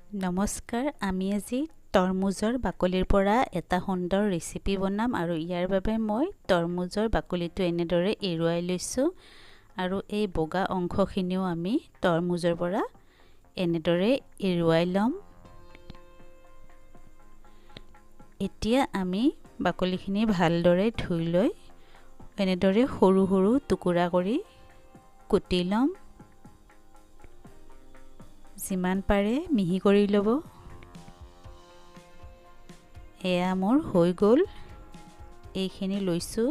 নমস্কাৰ, আমি আজি তৰমুজৰ বাকলিৰ পৰা এটা সুন্দৰ ৰেচিপি বনাম আৰু ইয়াৰ বাবে মই তৰমুজৰ বাকলিটো এনেদৰে এৰুৱাই লৈছোঁ আৰু এই বগা অংশখিনিও আমি তৰমুজৰ পৰা এনেদৰে এৰুৱাই ল'ম। এতিয়া আমি বাকলিখিনি ভালদৰে ধুই লৈ এনেদৰে সৰু সৰু টুকুৰা কৰি কুটি ল'ম। যিমান পাৰে মিহি কৰি ল'ব। এয়া মোৰ হৈ গ'ল। এইখিনি লৈছোঁ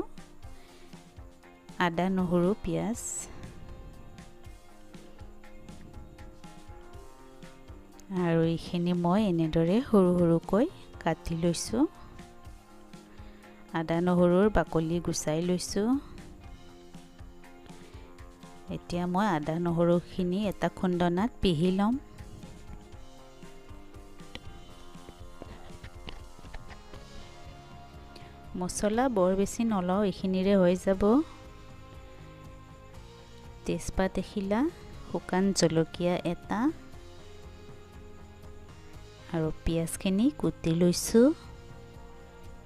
আদা, নহৰু, পিঁয়াজ আৰু এইখিনি মই এনেদৰে সৰু সৰুকৈ কাটি লৈছোঁ। আদা নহৰুৰ বাকলি গুচাই লৈছোঁ। এতিয়া মই আদা নহৰুখিনি এটা খুন্দনাত পিহি ল'ম। মছলা বৰ বেছি নলওঁ, এইখিনিৰে হৈ যাব। তেজপাত এখিলা, শুকান জলকীয়া এটা আৰু পিঁয়াজখিনি কুটি লৈছোঁ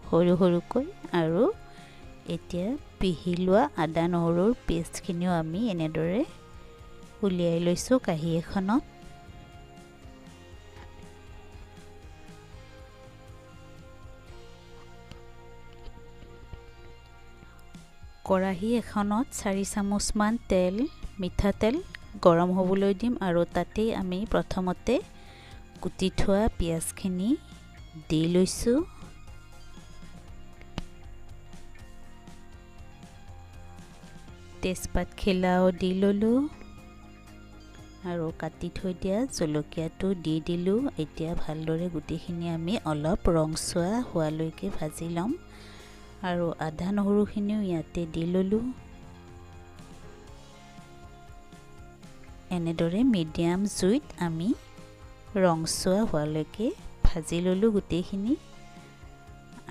সৰু সৰুকৈ। আৰু এতিয়া পিহি লোৱা আদা নহৰুৰ পেষ্টখিনিও আমি এনেদৰে উলিয়াই লৈছোঁ কাঁহী এখনত। কেৰাহী এখনত 4 চামুচমান তেল, মিঠাতেল গৰম হ'বলৈ দিম আৰু তাতেই আমি প্ৰথমতে কুটি থোৱা পিঁয়াজখিনি দি লৈছোঁ। তেজপাত খিলাও দি ল'লোঁ আৰু কাটি থৈ দিয়া জলকীয়াটো দি দিলোঁ। এতিয়া ভালদৰে গোটেইখিনি আমি অলপ ৰংচোৱা হোৱালৈকে ভাজি ল'ম আৰু আদা নহৰুখিনিও ইয়াতে দি ল'লোঁ। এনেদৰে মিডিয়াম জুইত আমি ৰংচোৱা হোৱালৈকে ভাজি ল'লোঁ গোটেইখিনি।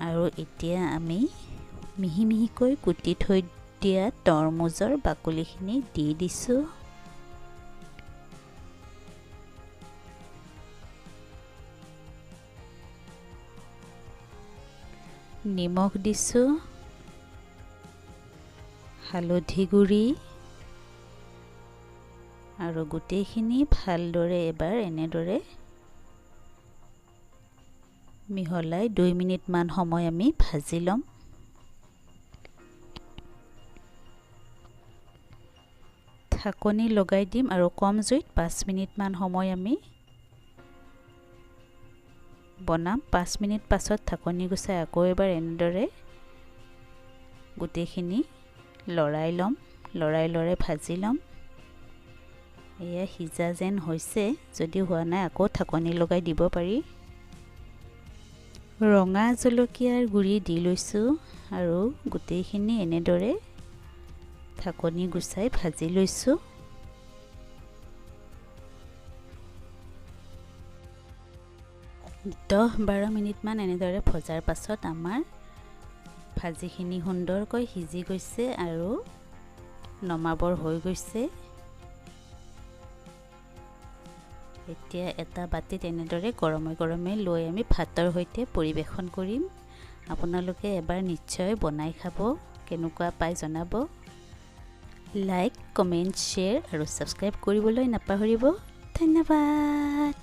আৰু এতিয়া আমি মিহি মিহিকৈ কুটি থৈ দিয়া তৰমুজৰ বাকলিখিনি দি দিছোঁ। নিমখ দিছোঁ, হালধি গুড়ি আৰু গোটেইখিনি ভালদৰে এবাৰ এনেদৰে মিহলাই 2 মিনিটমান সময় আমি ভাজি ল'ম। ঢাকনি লগাই দিম আৰু কম জুইত 5 মিনিটমান সময় আমি বনাম। 5 মিনিট পাছত ঢাকনি গুচাই আকৌ এবাৰ এনেদৰে গোটেইখিনি লৰাই ল'ম। লৰাই ভাজি ল'ম। এয়া সিজা যেন হৈছে, যদি হোৱা নাই আকৌ ঢাকনি লগাই দিব পাৰি। ৰঙা জলকীয়াৰ গুড়ি দি লৈছোঁ আৰু গোটেইখিনি এনেদৰে ঢাকনি গুচাই ভাজি লৈছোঁ। দহ 12 মিনিটমান এনেদৰে ভজাৰ পাছত আমাৰ ভাজিখিনি সুন্দৰকৈ সিজি গৈছে আৰু নমাবৰ হৈ গৈছে। এতিয়া এটা বাটিত এনেদৰে গৰমে গৰমে লৈ আমি ভাতৰ সৈতে পৰিৱেশন কৰিম। আপোনালোকে এবাৰ নিশ্চয় বনাই খাব, কেনেকুৱা পায় জনাব। লাইক, কমেণ্ট, শ্বেয়াৰ আৰু ছাবস্ক্ৰাইব কৰিবলৈ নাপাহৰিব। ধন্যবাদ।